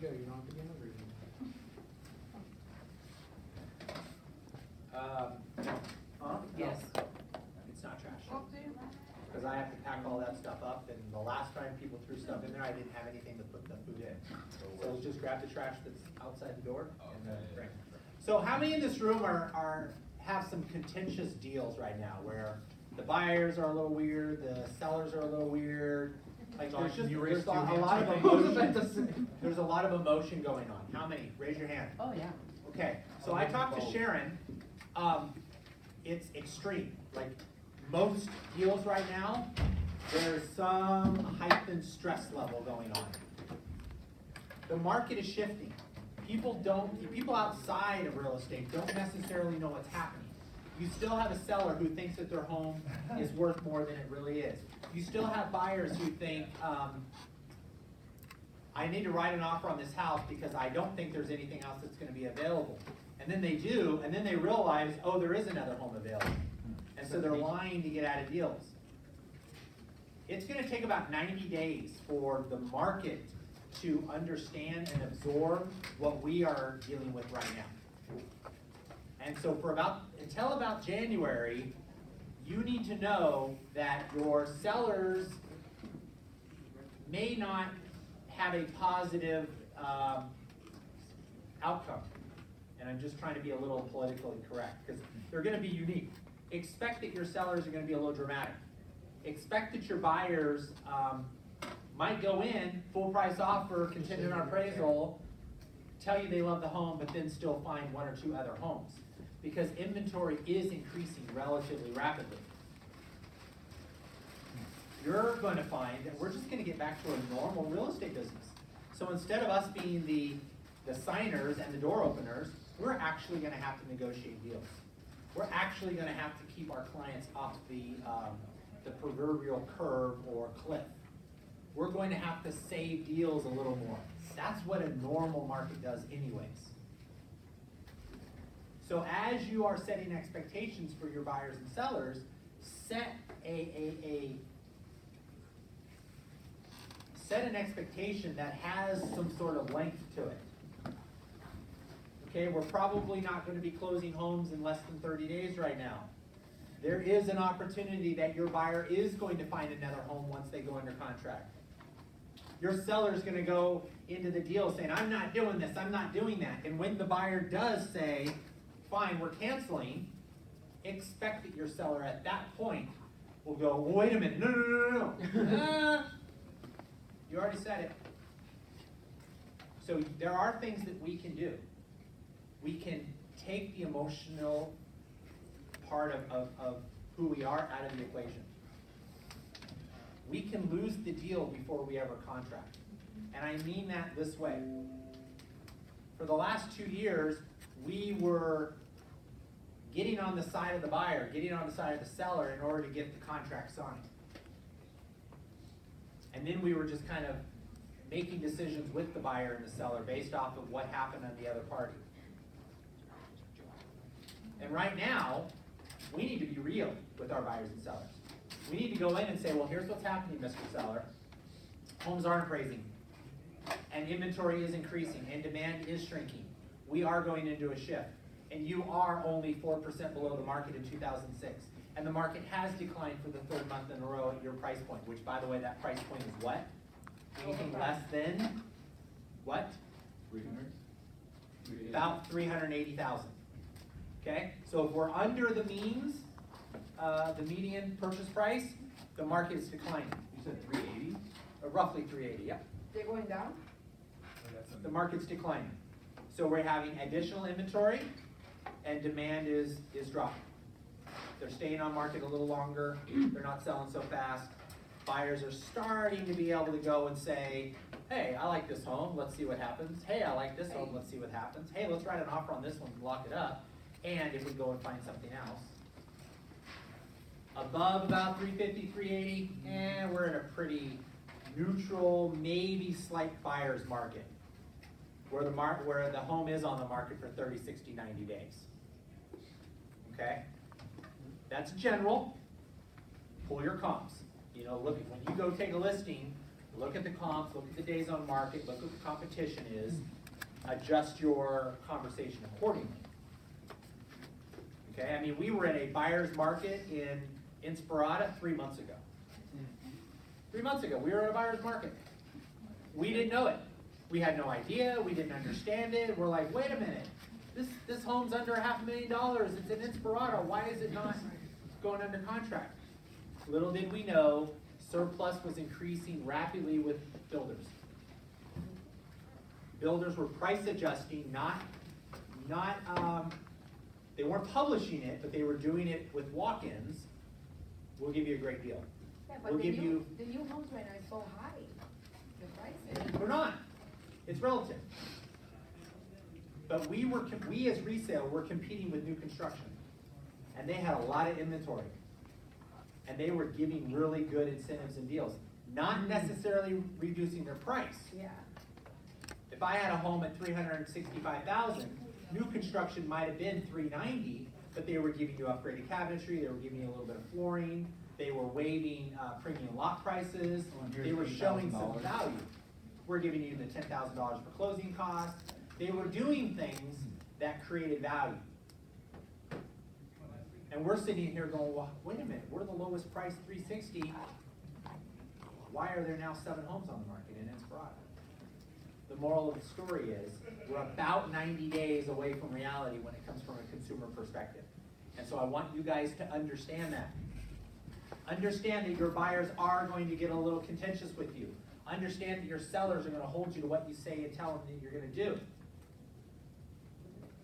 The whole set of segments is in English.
go, you don't have to be in the room. Yes. It's not trash. Because I have to pack all that stuff up, and the last time people threw stuff in there, I didn't have anything to put the food in. So just grab the trash that's outside the door and then bring it. So how many in this room have some contentious deals right now where the buyers are a little weird, the sellers are a little weird? Like there's just there's a lot of emotion. There's a lot of emotion going on. How many? Raise your hand. Oh, yeah. Okay, so I talked to Sharon. It's extreme. Like most deals right now, there's some heightened stress level going on. The market is shifting. People outside of real estate don't necessarily know what's happening. You still have a seller who thinks that their home is worth more than it really is. You still have buyers who think, I need to write an offer on this house because I don't think there's anything else that's going to be available. And then they do, and then they realize, oh, there is another home available. And so they're lying to get out of deals. It's going to take about 90 days for the market to understand and absorb what we are dealing with right now. And so until about January, you need to know that your sellers may not have a positive outcome. And I'm just trying to be a little politically correct because they're going to be unique. Expect that your sellers are going to be a little dramatic. Expect that your buyers might go in, full price offer, contingent on appraisal, tell you they love the home, but then still find one or two other homes. Because inventory is increasing relatively rapidly. You're going to find that we're just going to get back to a normal real estate business. So instead of us being the signers and the door openers, we're actually going to have to negotiate deals. We're actually going to have to keep our clients off the proverbial curve or cliff. We're going to have to save deals a little more. That's what a normal market does anyways. So as you are setting expectations for your buyers and sellers, set an expectation that has some sort of length to it. Okay, we're probably not going to be closing homes in less than 30 days right now. There is an opportunity that your buyer is going to find another home once they go under contract. Your seller is going to go into the deal saying, I'm not doing this, I'm not doing that. And when the buyer does say, fine, we're canceling, expect that your seller at that point will go, well, wait a minute, no. You already said it. So there are things that we can do. We can take the emotional part of who we are out of the equation. We can lose the deal before we ever contract. And I mean that this way. For the last 2 years, we were getting on the side of the buyer, getting on the side of the seller in order to get the contract signed. And then we were just kind of making decisions with the buyer and the seller based off of what happened on the other party. And right now, we need to be real with our buyers and sellers. We need to go in and say, well, here's what's happening, Mr. Seller. Homes aren't appraising, and inventory is increasing, and demand is shrinking. We are going into a shift, and you are only 4% below the market in 2006. And the market has declined for the third month in a row at your price point, which, by the way, that price point is what? Anything less than what? 300? About 380,000. Okay, so if we're under the means, the median purchase price, the market is declining. You said 380? Roughly 380, yep. They're going down? The market's declining. So we're having additional inventory, and demand is dropping. They're staying on market a little longer. They're not selling so fast. Buyers are starting to be able to go and say, hey, I like this home. Let's see what happens. Hey, I like this home. Let's see what happens. Hey, let's write an offer on this one and lock it up. And if we go and find something else. Above about 350, 380, we're in a pretty neutral, maybe slight buyer's market. Where the home is on the market for 30, 60, 90 days. Okay? That's general. Pull your comps. You know, look, when you go take a listing, look at the comps, look at the days on market, look what the competition is, adjust your conversation accordingly. Okay, I mean, we were in a buyer's market in Inspirata 3 months ago. 3 months ago, we were in a buyer's market. We didn't know it. We had no idea, we didn't understand it. We're like, wait a minute, this home's under $500,000, it's in Inspirata, why is it not going under contract? Little did we know, surplus was increasing rapidly with builders. Builders were price adjusting, they weren't publishing it, but they were doing it with walk-ins. We'll give you a great deal. Yeah, but We'll the give you, new homes right now is so high, the prices. we're not, it's relative. But we as resale, were competing with new construction. And they had a lot of inventory. And they were giving really good incentives and deals, not necessarily reducing their price. Yeah. If I had a home at $365,000, new construction might have been $390,000, but they were giving you upgraded cabinetry, they were giving you a little bit of flooring, they were waiving premium lot prices, they were showing some value. We're giving you the $10,000 for closing costs. They were doing things that created value. And we're sitting here going, well, wait a minute, we're the lowest price, $360,000. Why are there now 7 homes on the market in Inspirata? The moral of the story is, we're about 90 days away from reality when it comes from a consumer perspective. And so I want you guys to understand that. Understand that your buyers are going to get a little contentious with you. Understand that your sellers are going to hold you to what you say and tell them that you're going to do.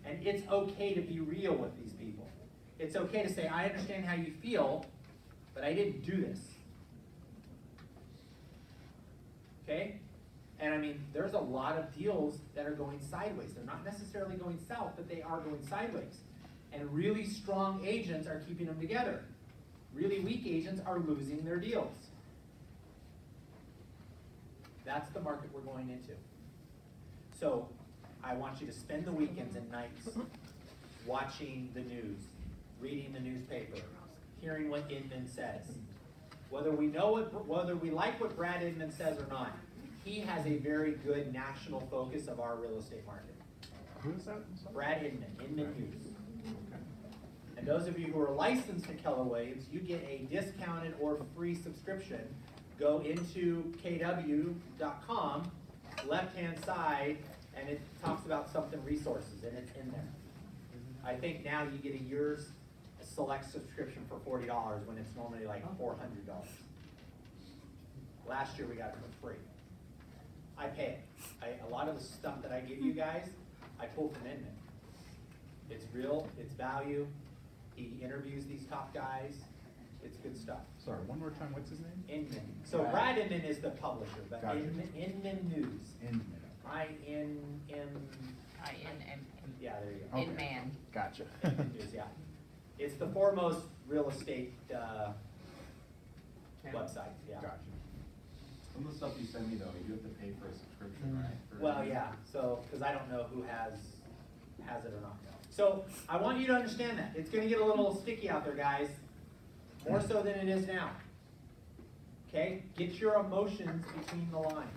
And it's okay to be real with these people. It's okay to say, I understand how you feel, but I didn't do this. Okay? And I mean, there's a lot of deals that are going sideways. They're not necessarily going south, but they are going sideways. And really strong agents are keeping them together. Really weak agents are losing their deals. That's the market we're going into. So I want you to spend the weekends and nights watching the news, reading the newspaper, hearing what Inman says. Whether we like what Brad Inman says or not, he has a very good national focus of our real estate market. Who is that? Brad Inman News. And those of you who are licensed to Keller Williams, you get a discounted or free subscription. Go into kw.com, left-hand side, and it talks about something resources, and it's in there. I think now you get a year's select subscription for $40 when it's normally like $400. Last year we got it for free. I pay it. A lot of the stuff that I give you guys, I pull from Inman. It's real, it's value. He interviews these top guys. It's good stuff. Sorry, one more time, what's his name? Inman. So Brad Inman is the publisher, but Gotcha. Inman News. Inman. I-N-M. Yeah, there you go. Okay. Inman. Gotcha. Inman News, yeah. It's the foremost real estate website, yeah. Gotcha. Some of the stuff you send me though, you have to pay for a subscription, right? For- Well, yeah, so, because I don't know who has it or not. So, I want you to understand that. It's gonna get a little sticky out there, guys. More so than it is now. Okay? Get your emotions between the lines.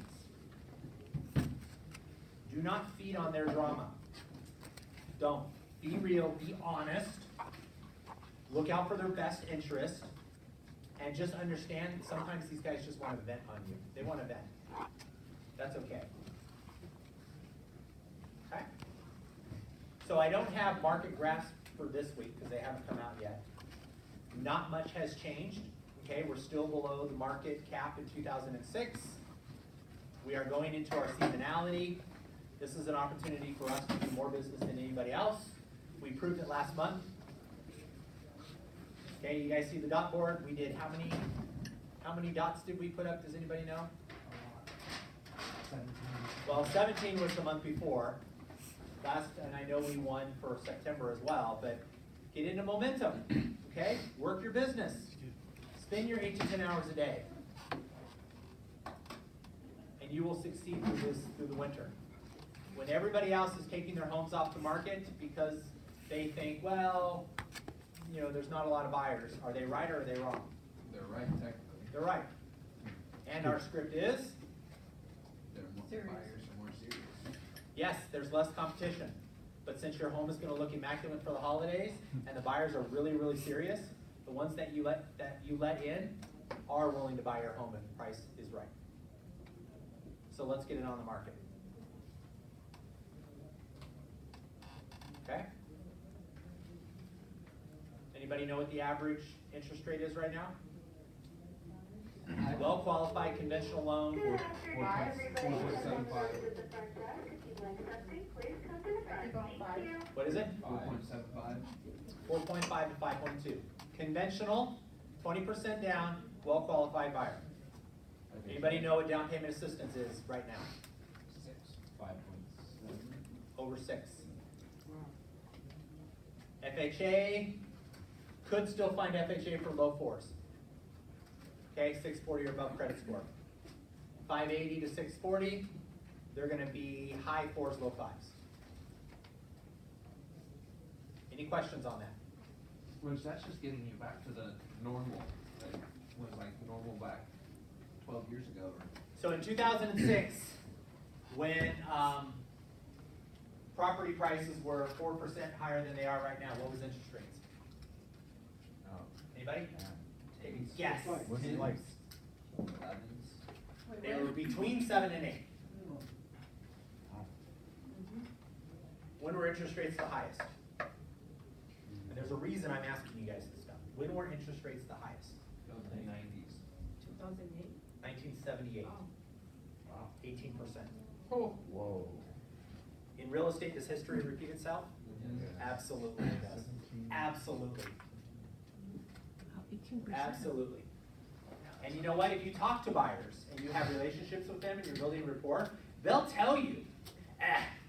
Do not feed on their drama. Don't. Be real, be honest. Look out for their best interest. And just understand, sometimes these guys just want to vent on you. They want to vent. That's okay. Okay? So I don't have market graphs for this week because they haven't come out yet. Not much has changed. Okay, we're still below the market cap in 2006. We are going into our seasonality. This is an opportunity for us to do more business than anybody else. We proved it last month. Okay, you guys see the dot board? We did how many dots did we put up? Does anybody know? 17. Well, 17 was the month before. And I know we won for September as well, but get into momentum, okay? Work your business. Spend your 8 to 10 hours a day. And you will succeed through the winter. When everybody else is taking their homes off the market because they think, well, you know, there's not a lot of buyers. Are they right or are they wrong? They're right, technically. They're right. And our script is, Serious. Buyers are more serious. Yes, there's less competition, but since your home is gonna look immaculate for the holidays, and the buyers are really, really serious, the ones that you let in are willing to buy your home if the price is right. So let's get it on the market. Okay? Anybody know what the average interest rate is right now? Well-qualified conventional loan, Five. 4.75. Keep on five. what is it? 4.75. 4.5 to 5.2. Conventional, 20% down, well-qualified buyer. Anybody know what down payment assistance is right now? 5.7. Over 6. FHA, could still find FHA for low 4s. Okay, 640 or above credit score. 580 to 640, they're gonna be high 4s, low 5s. Any questions on that? Which that's just getting you back to the normal, that was like normal back 12 years ago. So in 2006, when property prices were 4% higher than they are right now, what was interest rates? Oh, Anybody? yeah. Yes. What's it like? 11s. They were between 7 and 8. When were interest rates the highest? And there's a reason I'm asking you guys this stuff. When were interest rates the highest? The 90s. 2008. 1978. Oh. Wow. 18%. Whoa. In real estate, does history repeat itself? Absolutely it does. Absolutely. 18%. Absolutely. And you know what? If you talk to buyers and you have relationships with them and you're building rapport, they'll tell you,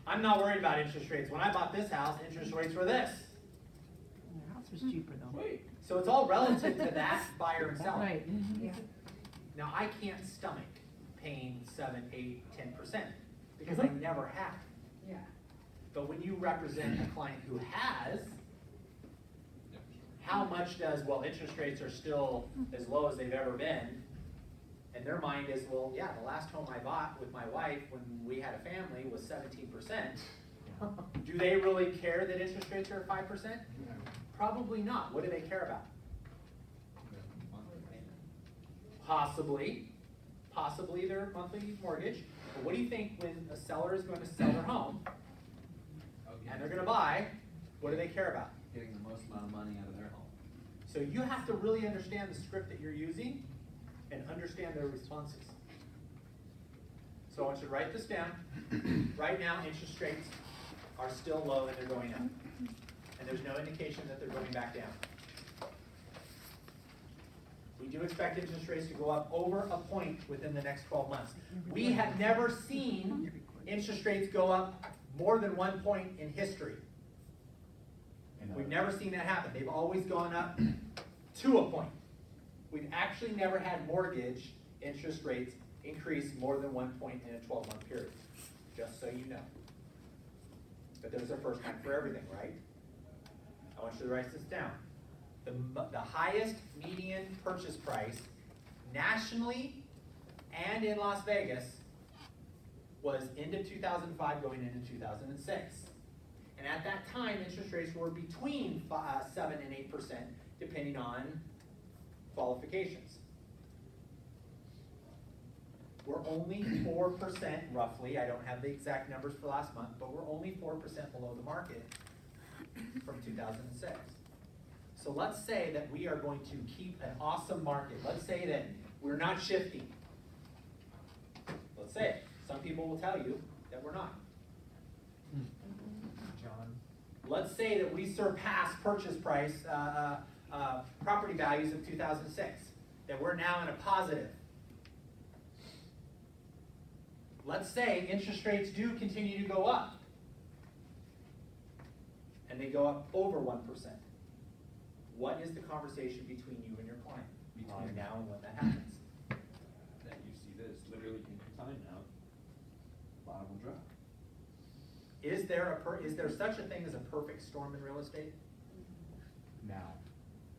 I'm not worried about interest rates. When I bought this house, interest rates were this. The house was cheaper though. So it's all relative to that buyer and seller. Right. Yeah. Now, I can't stomach paying 7, 8, 10% because I never have. Yeah. But when you represent a client who has, how much does, well, interest rates are still as low as they've ever been, and their mind is, well, yeah, the last home I bought with my wife when we had a family was 17%. Do they really care that interest rates are 5%? Probably not. What do they care about? Possibly their monthly mortgage. But what do you think when a seller is going to sell their home and they're going to buy, what do they care about? Getting the most amount of money out of their home. So you have to really understand the script that you're using and understand their responses. So I want you to write this down. Right now, interest rates are still low and they're going up. And there's no indication that they're going back down. We do expect interest rates to go up over a point within the next 12 months. We have never seen interest rates go up more than 1 point in history. We've never seen that happen. They've always gone up to a point. We've actually never had mortgage interest rates increase more than 1 point in a 12-month period, just so you know. But there's a first time for everything, right? I want you to write this down. The highest median purchase price nationally and in Las Vegas was end of 2005 going into 2006. And at that time, interest rates were between 7 and 8%, depending on qualifications. We're only 4% roughly, I don't have the exact numbers for last month, but we're only 4% below the market from 2006. So let's say that we are going to keep an awesome market. Let's say that we're not shifting. Let's say it. Some people will tell you that we're not. John. Let's say that we surpass purchase price, property values of 2006, that we're now in a positive. Let's say interest rates do continue to go up, and they go up over 1%. What is the conversation between you and your client between now and when that happens? That you see this literally in time now. Bottom will drop. Is there such a thing as a perfect storm in real estate? Now.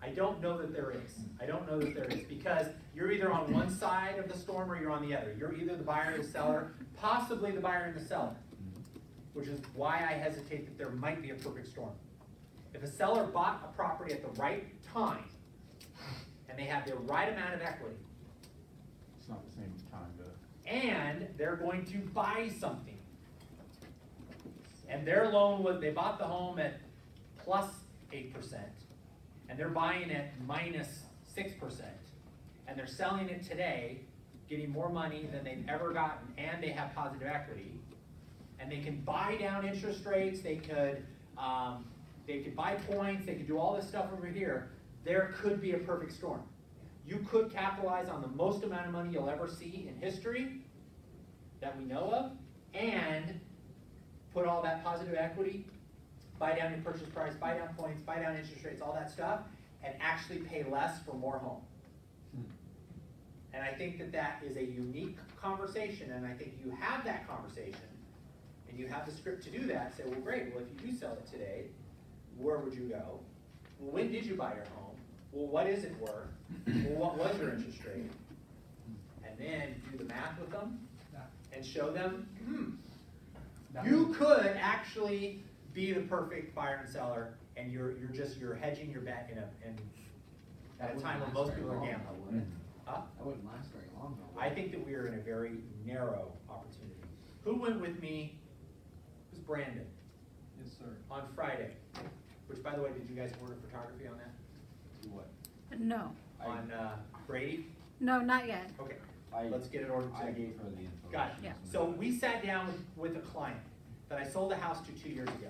I don't know that there is. I don't know that there is, because you're either on one side of the storm or you're on the other. You're either the buyer or the seller, possibly the buyer and the seller, which is why I hesitate that there might be a perfect storm. If a seller bought a property at the right time, and they have the right amount of equity, It's not the same time to. and they're going to buy something, and their loan was, they bought the home at plus 8%, and they're buying at minus 6%, and they're selling it today, getting more money than they've ever gotten, and they have positive equity, and they can buy down interest rates, they could buy points, they could do all this stuff over here, there could be a perfect storm. You could capitalize on the most amount of money you'll ever see in history that we know of, and put all that positive equity, buy down your purchase price, buy down points, buy down interest rates, all that stuff, and actually pay less for more home. And I think that that is a unique conversation, and I think you have that conversation, and you have the script to do that, say, well, great, well, if you do sell it today, where would you go? Well, when did you buy your home? Well, what is it worth? Well, what was your interest rate? And then do the math with them, and show them, you could actually be the perfect buyer and seller, and you're hedging your bet at a time when most people are gambling. Huh? That wouldn't last very long though. I think that we are in a very narrow opportunity. Who went with me? It was Brandon Yes, sir. on Friday. Which, by the way, did you guys order photography on that? Do what? No, On Brady? no, not yet. Okay, I- let's get it ordered I today. gave her the info. Got it. Yeah. So we sat down with a client that I sold a house to 2 years ago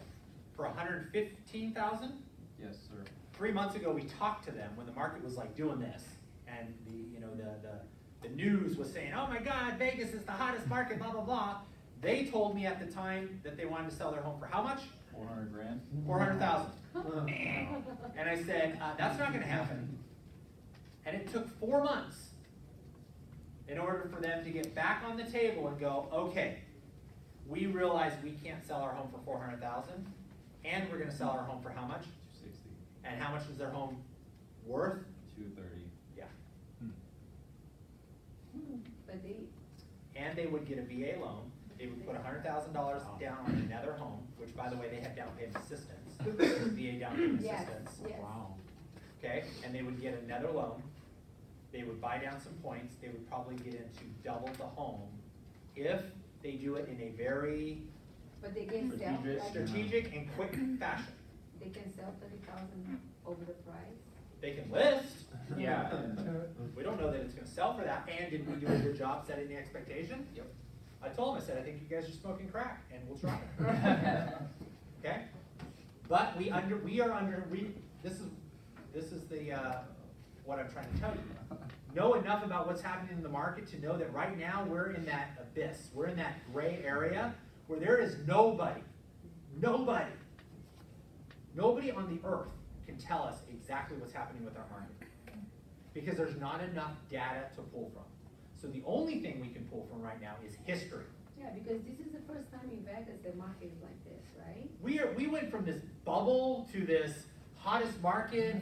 for $115,000. Yes, sir. 3 months ago, we talked to them when the market was like doing this, and the news was saying, oh my God, Vegas is the hottest market, blah, blah, blah. They told me at the time that they wanted to sell their home for how much? 400 grand? 400,000. And I said, that's not gonna happen. And it took 4 months in order for them to get back on the table and go, okay, we realize we can't sell our home for 400,000, and we're gonna sell our home for how much? 260. And how much is their home worth? 230. Yeah. But they, And they would get a VA loan. They would put $100,000 down on another home, which, by the way, they have down payment assistance. VA down payment yes, assistance. yes. Okay, and they would get another loan. They would buy down some points. They would probably get into double the home if they do it in a very But they can sell, like, strategic and quick fashion. they can sell 30,000 over the price. They can list, yeah. We don't know that it's gonna sell for that, and did we do a good job setting the expectation? Yep. I told them, I said, I think you guys are smoking crack, and we'll try it. Okay? But this is the, what I'm trying to tell you. Know enough about what's happening in the market to know that right now, we're in that abyss, we're in that gray area where there is nobody on the earth can tell us exactly what's happening with our market. Because there's not enough data to pull from. So the only thing we can pull from right now is history. Yeah, because this is the first time in Vegas the market is like this, right? We went from this bubble to this hottest market,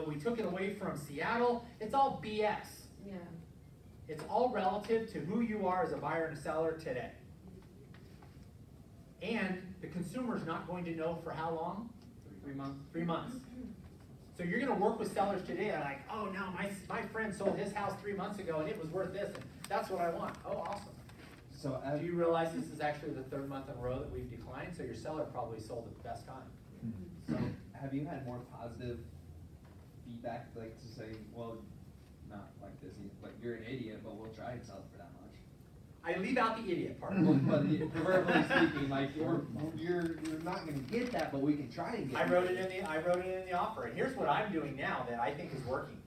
we took it away from Seattle. It's all BS. Yeah. It's all relative to who you are as a buyer and a seller today. And the consumer's not going to know for how long? 3 months. 3 months. So you're gonna work with sellers today and like, oh no, my friend sold his house 3 months ago and it was worth this, and that's what I want. Oh, awesome. So Do you realize this is actually the 3rd month in a row that we've declined, so your seller probably sold at the best time. So have you had more positive feedback, like to say, well, not like this, like you're an idiot, but we'll try and sell it for that much? I leave out the idiot part. But proverbially speaking, like you're not gonna get that, but we can try and get. I wrote it in the offer, and here's what I'm doing now that I think is working.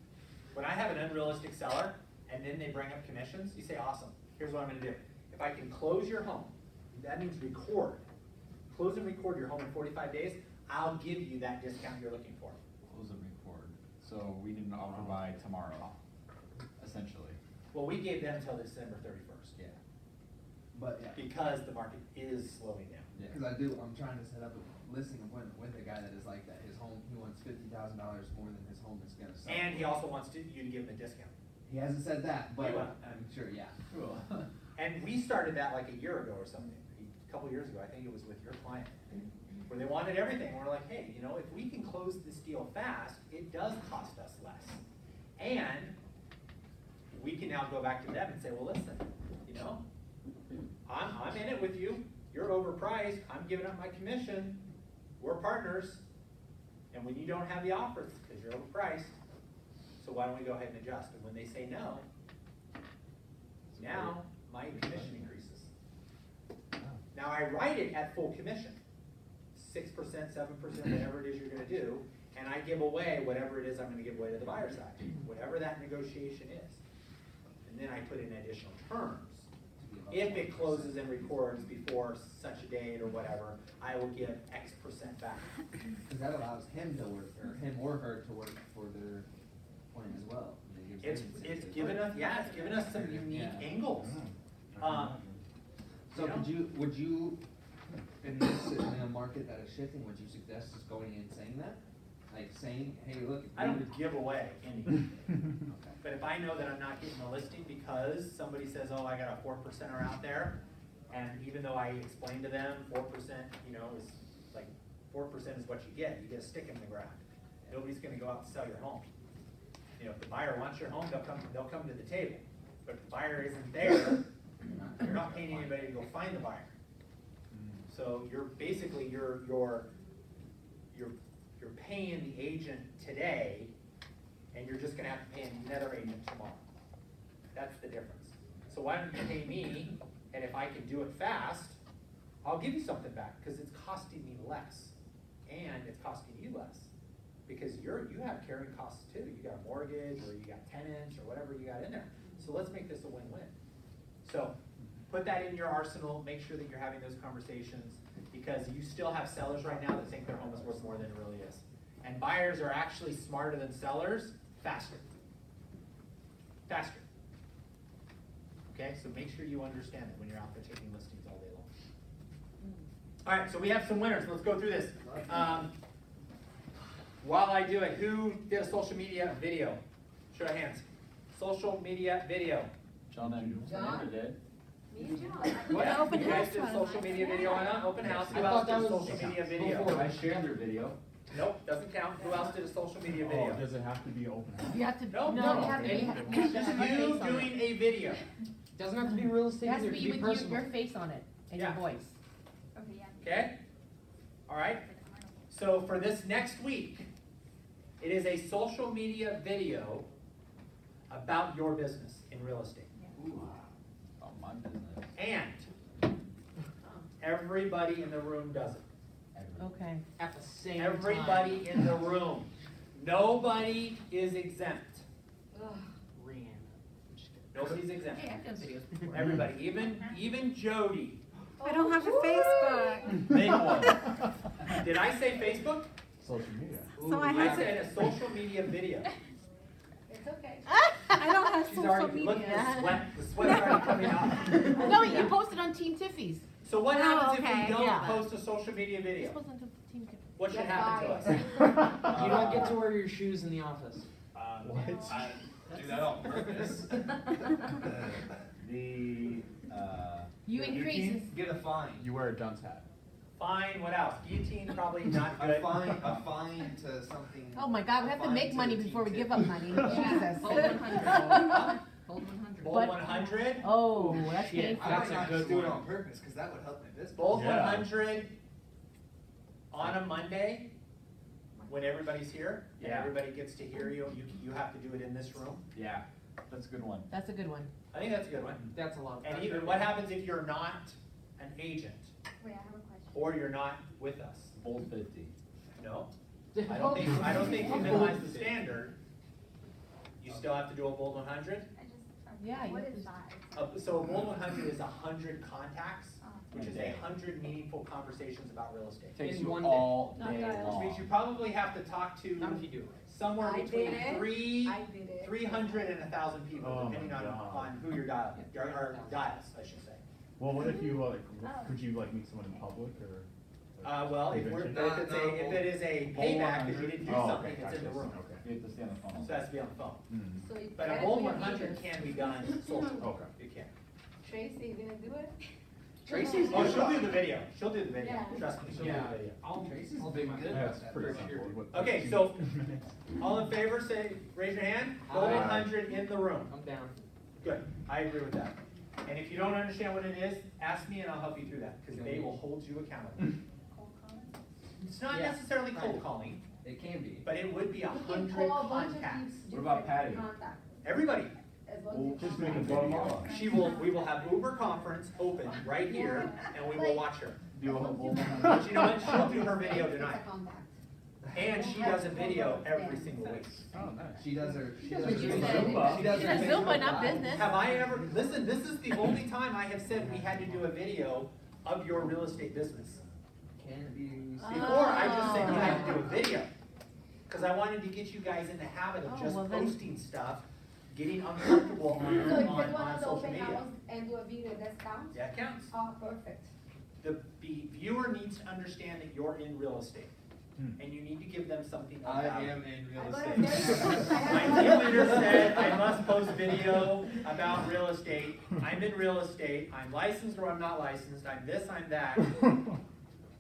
When I have an unrealistic seller, and then they bring up commissions, you say, awesome, here's what I'm gonna do. If I can close your home, that means close and record your home in 45 days, I'll give you that discount you're looking for. Close and record. So we need an offer by tomorrow, essentially. Well, we gave them until December 31st. But yeah, Because the market is slowing down. because I'm trying to set up listing appointment with a guy that is like that. His home, he wants $50,000 more than his home is gonna sell. And he also wants you to give him a discount. He hasn't said that, but He will. I'm sure, yeah. Cool. And we started that like a year ago or something, a couple years ago, I think it was with your client, where they wanted everything. We're like, hey, you know, if we can close this deal fast, it does cost us less. And we can now go back to them and say, well, listen, you know, I'm in it with you. You're overpriced. I'm giving up my commission. We're partners. And when you don't have the offers, it's because you're overpriced. So why don't we go ahead and adjust? And when they say no, now my commission increases. Now I write it at full commission, 6%, 7%, whatever it is you're going to do, and I give away whatever it is I'm going to give away to the buyer side, whatever that negotiation is. And then I put in additional terms. If it closes and records before such a date or whatever, I will give X% back. Because that allows him to work, or him or her to work for their point as well. And it gives them It's incentive. given us, yeah, it's given us some unique Yeah. angles. So would you, in a market that is shifting, would you suggest just going in and saying that? Like saying, hey, look. I don't give away anything. Okay. But if I know that I'm not getting a listing because somebody says, oh, I got a 4%er out there, and even though I explained to them 4%, you know, is like 4% is what you get a stick in the ground. Nobody's gonna go out and sell your home. You know, if the buyer wants your home, they'll come to the table. But if the buyer isn't there, you're not paying anybody to go find the buyer. So you're basically, you're paying the agent today, and you're just gonna have to pay another agent tomorrow. That's the difference. So why don't you pay me, and if I can do it fast, I'll give you something back, because it's costing me less, and it's costing you less. Because you have carrying costs too. You got a mortgage, or you got tenants, or whatever you got in there. So let's make this a win-win. So put that in your arsenal, make sure that you're having those conversations, because you still have sellers right now that think their home is worth more than it really is. And buyers are actually smarter than sellers, faster. Faster. Okay, so make sure you understand it when you're out there taking listings all day long. All right, so we have some winners. Let's go through this. While I do it, who did a social media video? Show of hands. Social media video. John and John? Amanda did. Me and John. What Yeah, open you guys house did one? social media video on an open house. Who I else thought did a that was social media video? before I shared their video. Nope, doesn't count. Who else did a social media Oh, video? does it have to be open house? You have to, No, no, no, you have to, it- have Just to have you your face on doing it. a video. Doesn't have to be real It estate has either, to it be could be with personal. your face on it and your Yeah. voice. Okay, yeah. Okay? All right? So for this next week, it is a social media video about your business in real estate. Ooh, about my business. And everybody in the room does it. Okay. At the same time. Everybody in the room. Nobody is exempt. Ugh. Rihanna. I'm just kidding. Nobody's exempt. Hey, I've done videos before. Everybody, even Jody. I don't have a Facebook. Make one. Did I say Facebook? Social media. So I I have said a social media video. It's okay. I don't have She's social already, look at media. the sweat's already coming out. No, you posted on Team Tiffy's. So what Oh, happens if okay, we don't yeah. post a social media You video? posted on Team Tiffy's. What should Get happen to us? fired. You don't get to wear your shoes in the office. What? I do that on purpose. You increase. can get a fine. You wear a dunce hat. Fine, what else? Guillotine, probably not A good. fine to something. Oh my God, we have to fine make to money a before we T-tip. give up money. Jesus. Hold 100. Hold 100. Bold But- 100, Oh, that's Shit. painful. I That's might a not good just do it one. on purpose, cause that would help my business. bold Yeah. 100 on a Monday when everybody's here and Yeah. everybody gets to hear you. You have to do it in this room. Yeah, that's a good one. That's a good one. I think that's a good one. That's a lot of And pressure. even what happens if you're not an agent Wait, I have a question. or you're not with us? Bold 50. No, I don't think you minimize the standard. You still have to do a bold 100. Yeah, What you is have that? So a bold 100 is 100 contacts, Oh. which is 100 meaningful conversations about real estate. Takes In you one day. all Not day bad. Which means you long. probably have to talk to Not if you do it. somewhere I between did it. 300 and 1,000 people, Oh my depending on God. who you're dialing, or dials, I should say. Well, what if you, Oh. could you like meet someone in public or? Well, if we're, Convention? if it is a payback, because you didn't do Oh, something, okay, it's in the gotcha. room. Okay. You have to stay on the So phone. it has to be on the phone. Mm. So you But a gotta Bold do your 100 videos. can be done socially. Okay. It can. Tracy, you gonna do it? Tracy's Oh, she'll do the video. She'll do the video. Yeah. Trust me, she'll do Yeah, the video. I'll do my That's best. pretty for simple. sure. What- Okay, so all in favor, say, raise your hand. Bold Aye. 100 in the room. I'm down. Good, I agree with that. And if you don't understand what it is, ask me and I'll help you through that, because they will hold you accountable. It's not Yeah. necessarily cold Right. calling, It can be. but it would be You can 100 call a bunch of contacts. people, What about different Patty? contacts, Everybody. as long We'll as just you make a contact. video. We will have Uber conference open right here, and we will watch her. Do a whole Bold But 100. you know what, she'll do her video It's a tonight. contact. And she does a video every single week. Oh, nice. She does her. She does What her you Facebook- said. She does She her does Facebook Zumba, not Live. business. Have I ever, listen, this is the only time I have said we had to do a video of your real estate business. Can be. Before, I just said you had to do a video. Cause I wanted to get you guys in the habit of Oh, just well then- posting stuff, getting uncomfortable So if they on wanna social open media. house and do a video, that counts? That counts. Oh, perfect. The viewer needs to understand that you're in real estate, Hmm. and you need to give them something of I value. am in real I got a estate. very good- I My have team a- leader said I must post video about real estate. I'm in real estate. I'm licensed or I'm not licensed. I'm this, I'm that.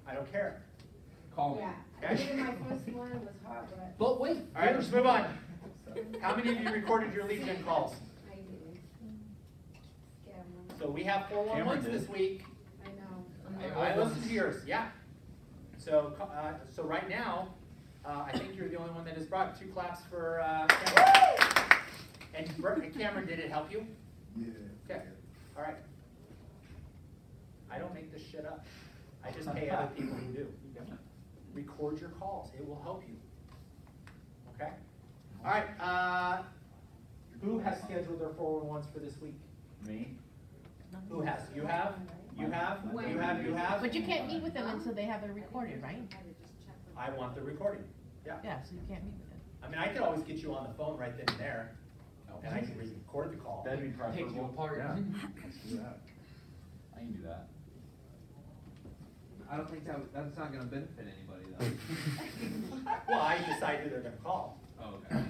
I don't care. Call me. Yeah, I did my first one, it was hard, but But wait. All right, let's move on. How many of you recorded your lead gen calls? I did it. Scam them. So we have 411s this week. I know. I listened to yours, yeah. So, so right now, I think you're the only one that has brought 2 claps for, Cameron. And Cameron, did it help you? Yeah. Okay, all right. I don't make this shit up. I just pay other people who do. Record your calls, it will help you. Okay? All right, who has scheduled their 411s for this week? Me? Who has? You have? You have? You have? You have? But you can't meet with them until they have it recorded, right? I want the recording, yeah. Yeah, so you can't meet with them. I mean, I could always get you on the phone right then and there, and I can record the call. That'd be Take you preferable. apart. Yeah. Let's do that. I can do that. I don't think that's not gonna benefit anybody though. Well, I decide who they're gonna call. Oh, okay.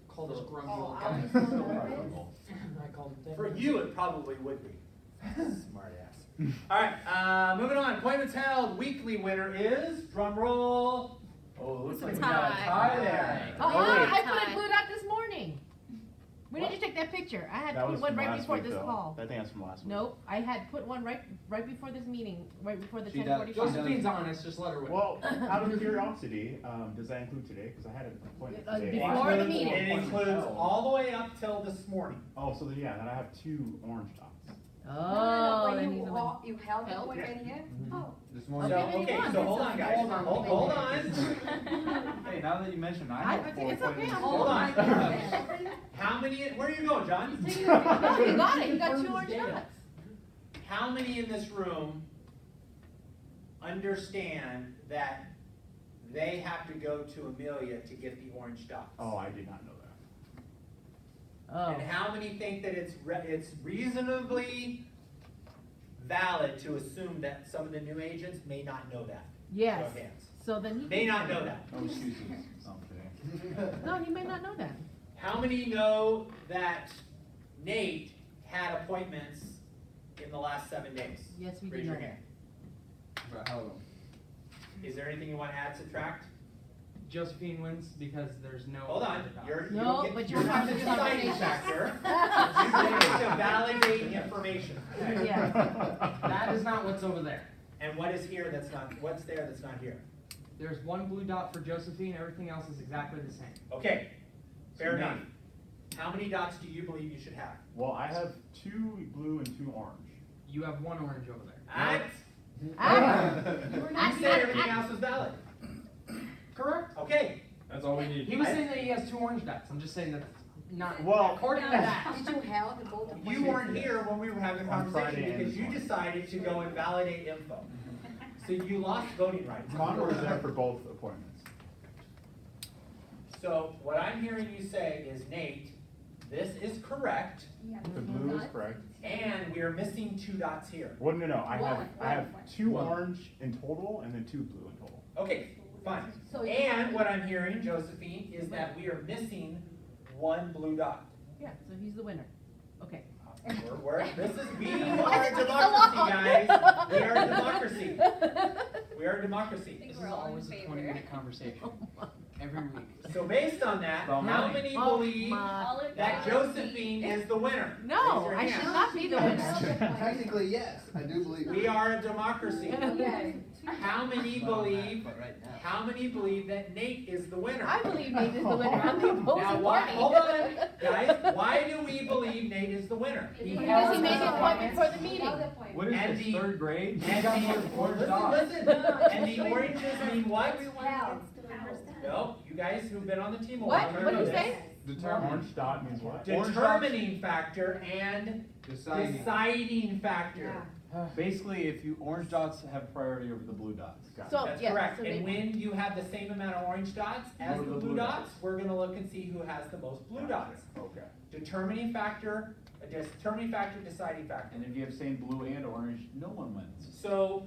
Call this grumpy Oh, old I'll guy. be so nervous. I called him. For you, it probably would be. Smart ass. All right, moving on. Appointments held. Weekly winner is, drum roll. Oh, it looks It's a like we got a tie. tie there. Oh, wait. I put it glued out this morning. When did you take that picture? I had That put was one from right last before week, this though. call. I think that's from last week. Nope, I had put one right before this meeting, right before the She does- 10:45. Josephine's honest, just let her win. Well, out of curiosity, does that include today? Because I had an appointment today. Before the meeting. It includes all the way up till this morning. Oh, so then, yeah, then I have 2 orange dots. Oh, But then he's the one. you held it Held? with in here? Oh. This So, morning. Okay, then you okay, won. so hold on, guys. Hold on. Hey, now that you mentioned, I I have think 4 it's okay, appointments. I'm Hold on. Okay. How many, where are you going, John? No, you got it, you got 2 orange dots. How many in this room understand that they have to go to Amelia to get the orange dots? Oh, I did not know that. Oh, And how many think that it's reasonably valid to assume that some of the new agents may not know that? yes, Show of hands. so then he. May not know that. No excuses. No, I'm kidding. No, he may not know that. How many know that Nate had appointments in the last 7 days? Yes, we do Raise know your that. hand. For how long? Is there anything you want to add, subtract? Josephine wins because there's no. Hold on, other dots. you're, you No, don't get, but you're you're not part the of the deciding conversation. factor. You get to validate information. Yeah. That is not what's over there. And what is here that's not, what's there that's not here? There's 1 blue dot for Josephine, everything else is exactly the same. Okay, fair So enough. Nate. How many dots do you believe you should have? Well, I have 2 blue and 2 orange. You have 1 orange over there. Act. Ah. You said everything else was valid. Correct. Okay, That's all we need. He was saying that he has 2 orange dots. I'm just saying that's not. Well- according to that. Did you held the both appointments? you weren't here when we were having a On Friday conversation and because this you morning. decided to go and validate info. So you lost voting rights. Connor was there for both appointments. So what I'm hearing you say is, Nate, This is correct, The blue is correct. and we are missing 2 dots here. Well, no, I One. have 2 orange in total and then 2 blue in total. Okay, fine. So you And have- what I'm hearing, Josephine, is that we are missing 1 blue dot. Yeah, so he's the winner. Okay. We are a democracy, guys. We are a democracy. We are a democracy. This is always a 20-minute conversation, every week. So based on that, Well, how mine. many Oh believe my- that Josephine is the winner? No, Raise your I hand. should not be the winner. Technically, yes, I do believe. We are a democracy. Yes. How many believe, But right now. how many believe that Nate is the winner? I believe Nate is the winner. I'm the Now, opposing why, party. hold on, guys, why do we believe Nate is the winner? Because he made the appointment for the meeting. What is And this, the- 3rd grade? You And got more the, orange dots. listen, and the oranges mean what? House. No, you guys who've been on the team a What? while What know did you this. say? Orange dot means what? Determining factor and deciding factor. Basically, if you, orange dots have priority over the blue dots. Got it. So, That's yeah, correct. so And they- when you have the same amount of orange dots as What the are the blue blue dots, dots? we're gonna look and see who has the most blue dots. Okay. Determining factor, deciding factor. And if you have same blue and orange, no one wins. So,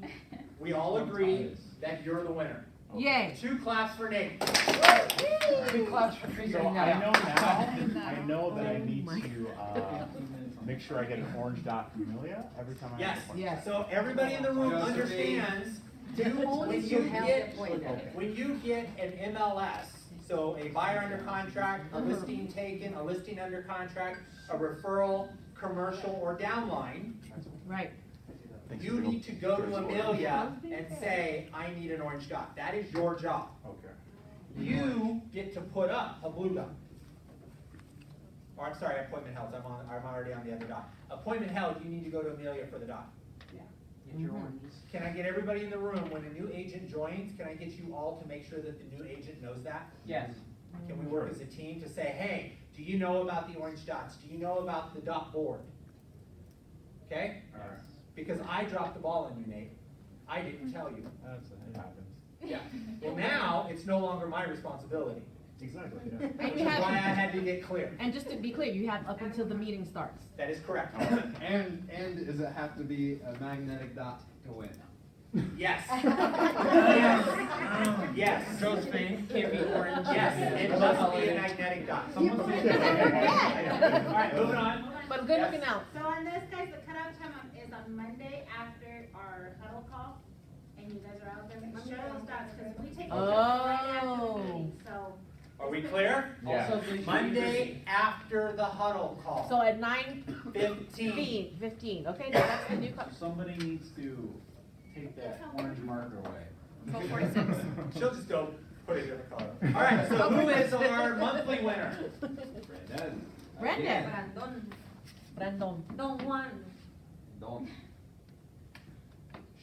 we all agree Sometimes. that you're the winner. Yay. 2 claps for Nate. Big claps for So figuring I that know out. now, I know that I need my to, make sure I get an orange dot from Amelia every time I. Yes, have one. Yes. so everybody in the room Josephine. understands, when you get an MLS, so a buyer under contract, a listing taken, a listing under contract, a referral, commercial, or downline, Right. you need to go to Amelia and say, I need an orange dot. That is your job. Okay. You get to put up a blue dot. Or I'm sorry, appointment held, I'm already on the other dot. Appointment held, you need to go to Amelia for the dot. Get your oranges. Can I get everybody in the room, when a new agent joins, can I get you all to make sure that the new agent knows that? Yes. Can we work as a team to say, hey, do you know about the orange dots? Do you know about the dot board? Okay? Alright. Because I dropped the ball on you, Nate. I didn't tell you. It happens. Yeah. Well, now, it's no longer my responsibility. Exactly, yeah. And Which you is why I have, had to get clear. and just to be clear, you have up until the meeting starts. That is correct. And does it have to be a magnetic dot to win? Yes. Yes. Yes. Josephine, can't be orange. Yes, it must be a magnetic dot. Yeah, All but because I'm bad. right, moving on. But good Yes. looking out. So on this, guys, the cutoff time is on Monday after our huddle call, and you guys are out there, make sure those dots, because we take those dots right after the meeting, so. Are we clear? Also, they should be Monday after the huddle call. So at 15. 15, okay, so that's the new cut. Somebody needs to take that orange marker away. 46. She'll just go put a different color. All right, so who is our monthly winner? Brandon. Brandon. Brandon. Brandon. Don't want. Don't.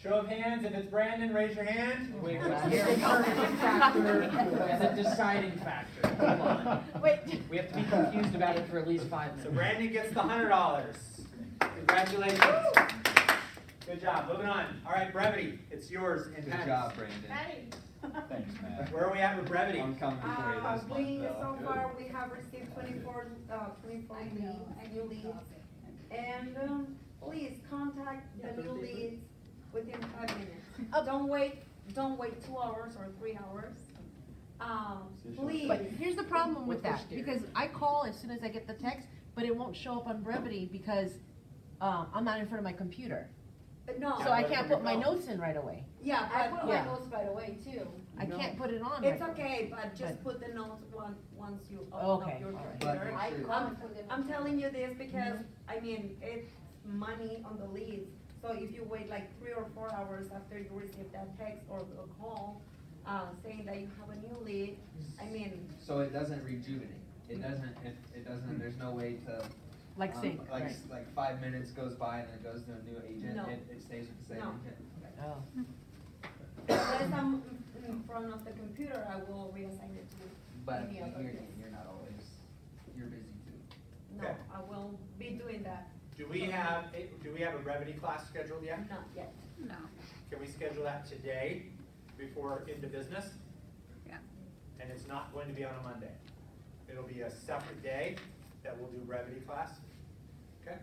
Show of hands, if it's Brandon, raise your hand. Wait, wait, here, determining factor as a deciding factor. Hold on. Wait. We have to be confused about it for at least 5 So minutes. Brandon gets the $100. Congratulations. Good job, moving on. All right, brevity, it's yours in Good pens. job, Brandon. Ready? Thanks, Matt. Where are we at with brevity? I'm coming for you this month, We, though. so far, we have received 24 leads, new leads. And, please contact the new leads within 5 minutes. Don't wait 2 hours or 3 hours. Please. But here's the problem with that, because I call as soon as I get the text, but it won't show up on Brevity because I'm not in front of my computer. No. So I can't put my notes in right away. Yeah, I but put yeah. my notes right away too. I can't put it on. it's right okay, but just put the notes once you open Okay, up your all right. computer. I call for them. I'm telling you this because, I mean, it's money on the leads. So if you wait like 3 or 4 hours after you receive that text or a call, saying that you have a new lead, I mean, So it doesn't rejuvenate. It doesn't, there's no way to. Like sync, Like, right. like 5 minutes goes by and then it goes to a new agent, No. it stays with the same No. agent. Okay. Oh. unless I'm in front of the computer, I will reassign it to But any other day. you're not always, you're busy too. No, Okay. I will be doing that. Do we have a brevity class scheduled yet? Not yet. No. Can we schedule that today before into business? Yeah. And it's not going to be on a Monday. It'll be a separate day, that we'll do brevity class. Okay?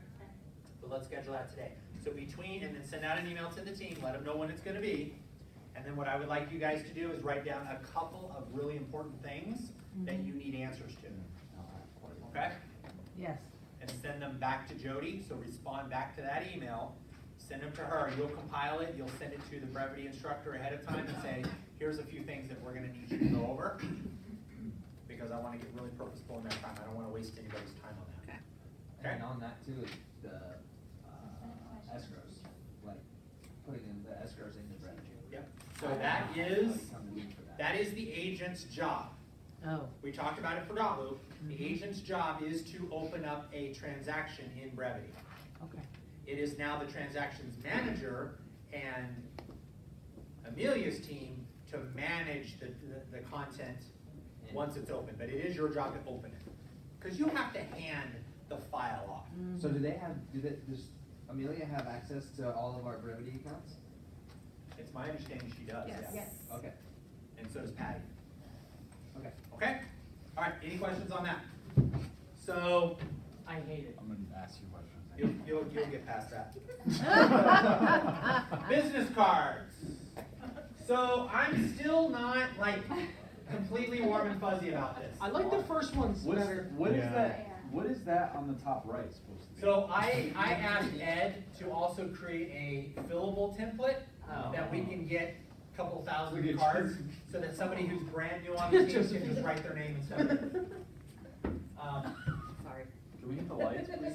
But let's schedule that today. So between, and then send out an email to the team, let them know when it's gonna be. And then what I would like you guys to do is write down a couple of really important things that you need answers to. Okay? Yes. And send them back to Jody, so respond back to that email, send them to her, you'll compile it, you'll send it to the brevity instructor ahead of time and say, here's a few things that we're gonna need you to go over, because I wanna get really purposeful in that time, I don't wanna waste anybody's time on that. Okay? And on that too, is the escrows, like putting in the escrows in the brevity. Yep, so that is the agent's job. Oh. We talked about it for Dotloop. The agent's job is to open up a transaction in brevity. Okay. It is now the transactions manager and Amelia's team to manage the content once it's open, but it is your job to open it. Because you have to hand the file off. So does Amelia have access to all of our brevity accounts? It's my understanding she does, yes. Yes. Okay, And so does Patty. okay. Okay? All right, any questions on that? So, I hate it. I'm gonna ask you questions. you'll get past that. Business cards. So I'm still not like completely warm and fuzzy about this. I like the first ones What is, better. what is that on the top right supposed to be? So I asked Ed to also create a fillable template that we can get a couple thousand cards so that somebody who's brand new on the team can just write their name and stuff. Sorry. Can we get the lights, please?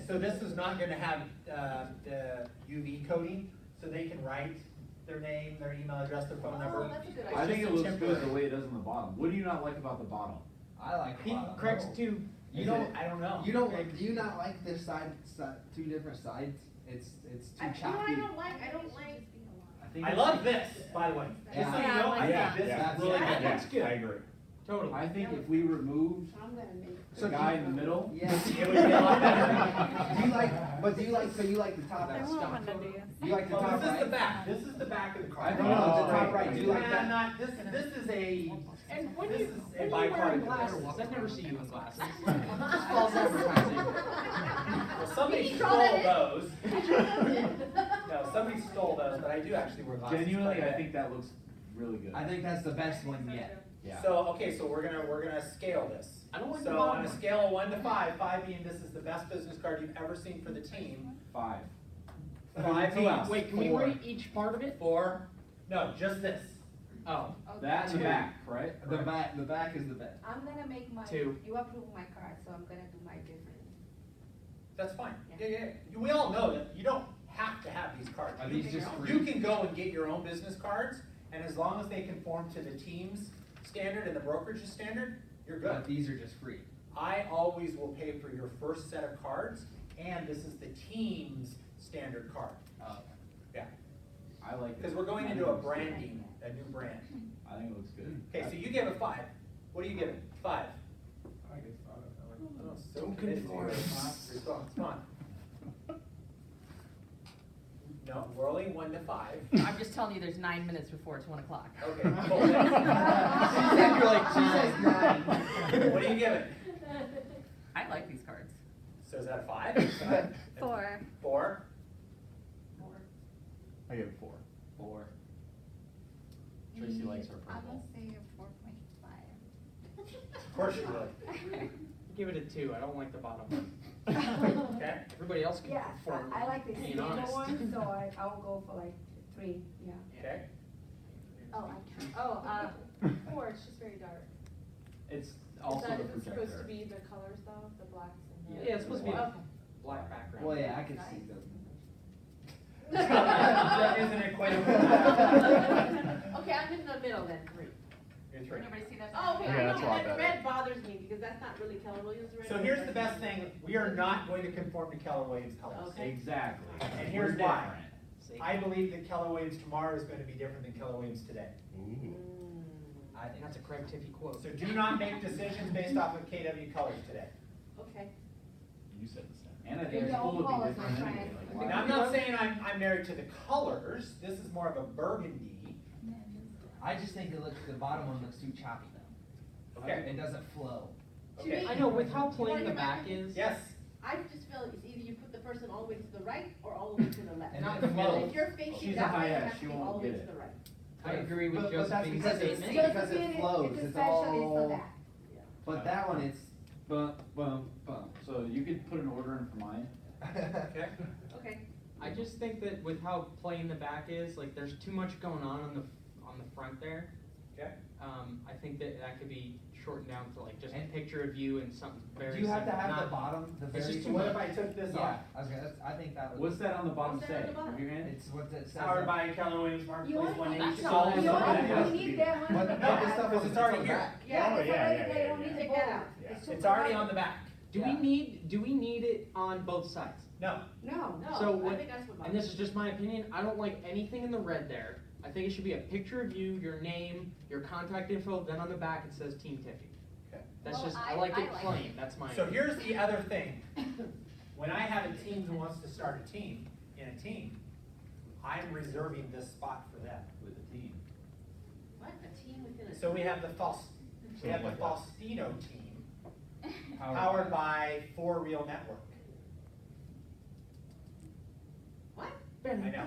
So this is not gonna have the UV coding, so they can write their name, their email address, their phone number. that's a good It's I think just it looks temporary. good the way it does on the bottom. What do you not like about the bottom? I like the bottom. Craig's too. You don't, I don't know. You don't like? Do you not like the two different sides? It's too choppy. I don't like. think I love this, by the way. Just so you Yeah. know, I Yeah, think this yeah. is really Yeah. good. That's good. I agree. Totally. I think if we removed So the guy in the middle, Yeah. It would be a lot better. Do you like? But do you like? So you like the top? I want one to do. You like the Well, top this is the right? back, this is the back of the card. I think it's the top right. Do you like Nah, that? not, this is a, And when this you is a when you're wearing bipartisan. glasses, I never see you in glasses. Just false advertising. Well, somebody Can you draw that stole in? those. No, somebody stole those, but I do actually wear glasses. genuinely, quite a I bit. think that looks really good. I think that's the best one yet. Yeah. So, okay, so we're gonna scale this. I don't like the So bottom on a one. scale of 1 to 5, 5 being this is the best business card you've ever seen for the team. 5. 5 Who else? Wait, can we 4. rate each part of it? 4, no, just this. Oh, That in the back, right? The back is the best. I'm gonna make my. 2. You approve my card, so I'm gonna do my different. That's fine. Yeah. We all know that you don't have to have these cards. Are these just You free? can go and get your own business cards, and as long as they conform to the team's standard and the brokerage's standard, you're good. But these are just free. I always will pay for your first set of cards, and this is the team's standard card. Oh. Yeah, I like it. because we're going I into think a it looks good. branding, a new brand. I think it looks good. Okay, so you gave it 5. What do you give it? 5. I guess Oh, so Don't committed to conform. your response. Come on. No, we're only 1 to 5. I'm just telling you, there's 9 minutes before it's 1 o'clock. Okay, cool. She says 9. What do you give it? I like these cards. So is that a 5? 4. 4? I give it 4. 4. Tracy likes her I'm purple. gonna say a 4.5. Of course you would. give it a 2. I don't like the bottom one. Okay? Everybody else can Yeah, perform. I like the being single honest. one, so I'll go for like 3, yeah. Okay? Oh, I can't. Oh, 4, it's just very dark. It's also the projector. be the colors though, the blacks and the. Yeah, it's supposed to be a Okay. black background. Well, yeah, I can see those. That isn't it quite Okay, I'm in the middle then, 3. You're 3. Anybody see that? Oh, okay, Yeah, that's a lot red, better. red bothers me because that's not really Keller Williams red. So here's the best thing, we are not going to conform to Keller Williams colors. Okay. Exactly. And here's We're why. different. See? I believe that Keller Williams tomorrow is going to be different than Keller Williams today. Ooh. I think that's a Craig Tiffy quote. So do not make decisions based off of KW colors today. Okay. You said the same. And I think Maybe school I'll would call be us different and try anyway. it. Like, Now, I'm not saying I'm married to the colors, this is more of a burgundy. I just think the bottom one looks too choppy though. Okay. It doesn't flow. Okay. I know, with how plain the back is. Yes, I just feel it's either you put the person all the way to the right or all the way to the left. And Not the the middle. middle. If you're facing She's a that way, high it S, has to she be won't all the way get to it. the right. I agree with But that's Josephine's because it's- statement. because it flows, it's all, but that one, it's bump, bump, bump. So you could put an order in for mine? okay. Okay. I just think that with how plain the back is, like, there's too much going on the front there. Okay. I think that could be shortened down to like just a And- picture of you and something very Do you have to simple, have the not- bottom, the It's very? just So what if I took this Yeah, off? I was gonna, I think that would. What's that on the bottom What's that on say? the bottom? Have you read it? It's what it says. Powered by Keller Williams Marketplace You only 180. need, It's all you over the only, house. you need that one. But for no, that. this stuff Because was it's already on here. back. Yeah, Oh, it's yeah, already, yeah, they yeah, don't yeah. need the Take bowl. that out. Yeah. It's already on the back. Do we need it on both sides? No, No. No, So I what- think that's what. And this is just my opinion, I don't like anything in the red there. I think it should be a picture of you, your name, your contact info, then on the back it says Team Tiffy. Okay. That's Well, just, I I like it like plain, it. that's my. so here's the other thing. When I have a team who wants to start a team, in a team, I'm reserving this spot for them. With the team. What, a team within a. So we have the Like what? Faustino team, powered by 4Real Network. What? I know.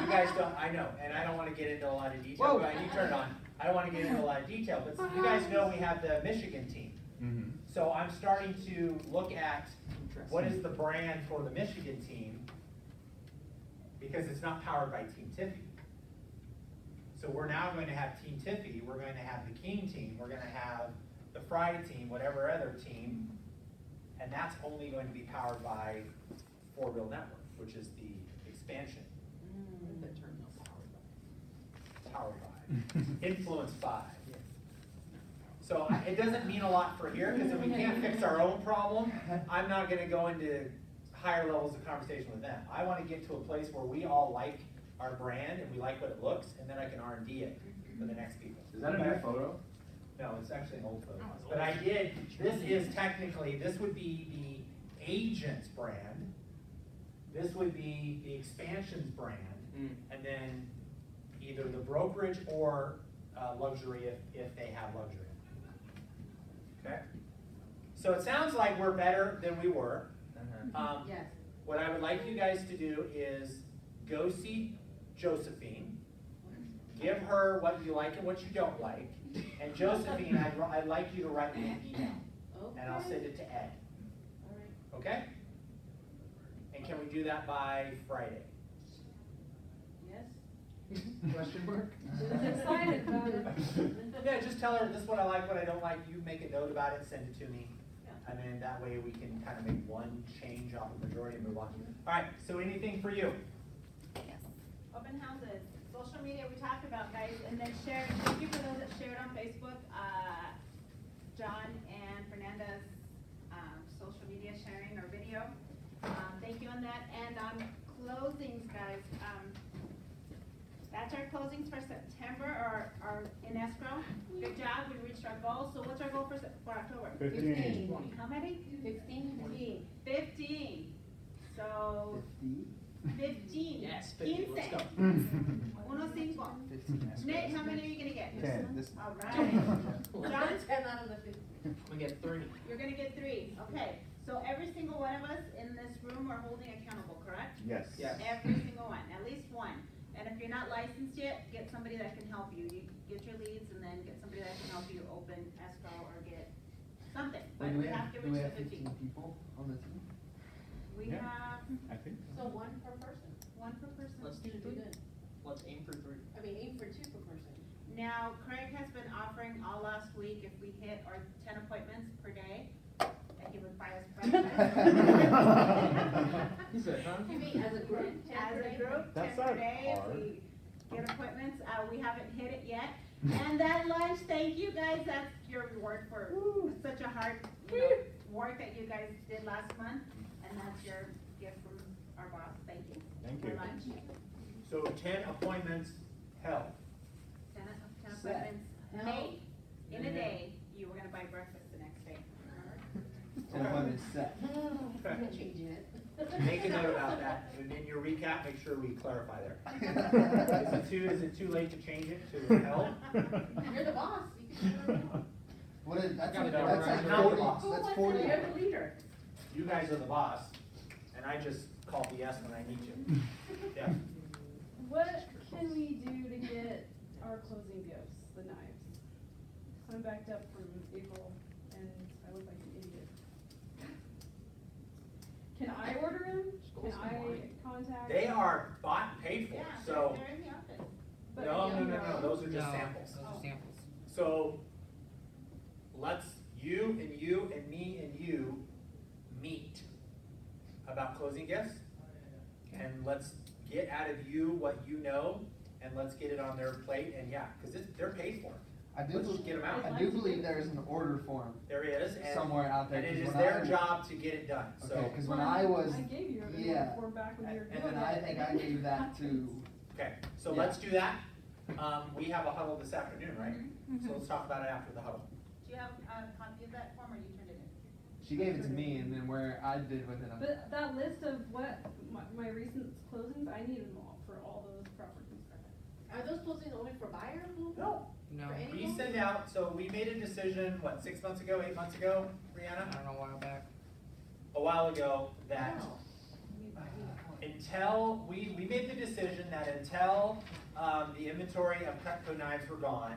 You guys don't, I know, and I don't wanna get into a lot of detail, Whoa. but I need to turn it on. I don't wanna get into a lot of detail, but you guys know we have the Michigan team. Mhm. So I'm starting to look at Interesting. what is the brand for the Michigan team, because it's not powered by Team Tiffy. So we're now going to have Team Tiffy, we're going to have the King team, we're gonna have the Friday team, whatever other team, and that's only going to be powered by 4Real Network, which is the expansion, That term, no, powered by. powered by, influenced by. So it doesn't mean a lot for here, because if we can't fix our own problem, I'm not gonna go into higher levels of conversation with them. I wanna get to a place where we all like our brand and we like what it looks, and then I can R&D it for the next people. Is that a new photo? No, it's actually an old photo. But I did, this is technically, this would be the agent's brand. This would be the expansion's brand. Mm. And then either the brokerage or luxury if they have luxury. Okay? So it sounds like we're better than we were. Yes. What I would like you guys to do is go see Josephine, give her what you like and what you don't like, and Josephine, I'd like you to write me an email, and I'll send it to Ed. All right. Okay? And can we do that by Friday? Yes. Question mark? Excited about it. Yeah, just tell her this is what I like, what I don't like, you make a note about it, send it to me. And then that way we can kind of make one change off the majority and move on. All right, so anything for you? Open houses, social media we talked about, guys, and then share, thank you for those that shared on Facebook, John and Fernanda's, social media sharing or video. Thank you on that, and on closings, guys, that's our closings for September or in escrow. Good job, we reached our goal, so what's our goal for October? 15. How many? 15. 15, so 15. Yes, 50, let's go. Uno cinco. Nate, how many are you gonna get? 10. This- All right. John, 10 out of the 50. I'm gonna get 3. you're gonna get 3, okay. So every single one of us in this room are holding accountable, correct? Yes. Yes. Every single one, at least one. And if you're not licensed yet, get somebody that can help you. You get your leads and then get somebody that can help you open escrow or get something. But we have to do we reach have the 15 15. people on the team? We Yeah. have I think so. So 1 per person. 1 per person. Let's do Should be 3. good. Let's aim for 3. I mean, aim for 2 per person. Now, Craig has been offering all last week, if we hit our 10 appointments per day, that he would buy us breakfast. He said, huh? You mean as a group? As a group, 10 That's per not day, if hard. we get appointments, we haven't hit it yet. And that lunch, thank you guys, that's your reward for such a hard, work that you guys did last month. And that's your gift from our boss, thank you. Thank For you. lunch. So 10 appointments held. 10 Set. appointments, made, in a day, you were gonna buy breakfast the next day. 10 appointments set. I'm not changing it. Make a note about that, and in your recap, make sure we clarify there. Is it too late to change it to held? You're the boss. You can do whatever you want. What is, that's Gotta like, go that's around. like Not the 40, boss. that's 40. You're the leader. You guys are the boss, and I just call BS when I need you. Yeah. What can we do to get our closing gifts, the knives? I'm backed up from April and I look like an idiot. Can I order them? Can I contact? They are bought and paid for, Yeah, so, they're in the office. But- no, those are just No, samples. those are samples. So, let's, you and me and you meet about closing gifts. And let's get out of you what you know, and let's get it on their plate, and yeah, cause they're paid for. I do, Let's just get them out. I do believe there's an order form There is, and. somewhere out there. And it 'cause is when their I- job to get it done, so. Okay, cause when Well, I was, I gave you an yeah, order form back when you were and doing then that. I think I gave that to, Okay, so Yeah. let's do that. We have a huddle this afternoon, right? Mm-hmm. So let's talk about it after the huddle. Do you have a copy of that form or you turned it in? She gave it to me, and then where I did with it, But that list of what, my recent closings, I need them all for all those properties. Are those closings only for buyer? No. No. For any We home? send out, so we made a decision, what, 6 months ago, 8 months ago, I Brianna? don't know, a while back. A while ago, that Oh. until, we made the decision that until, the inventory of Cutco knives were gone,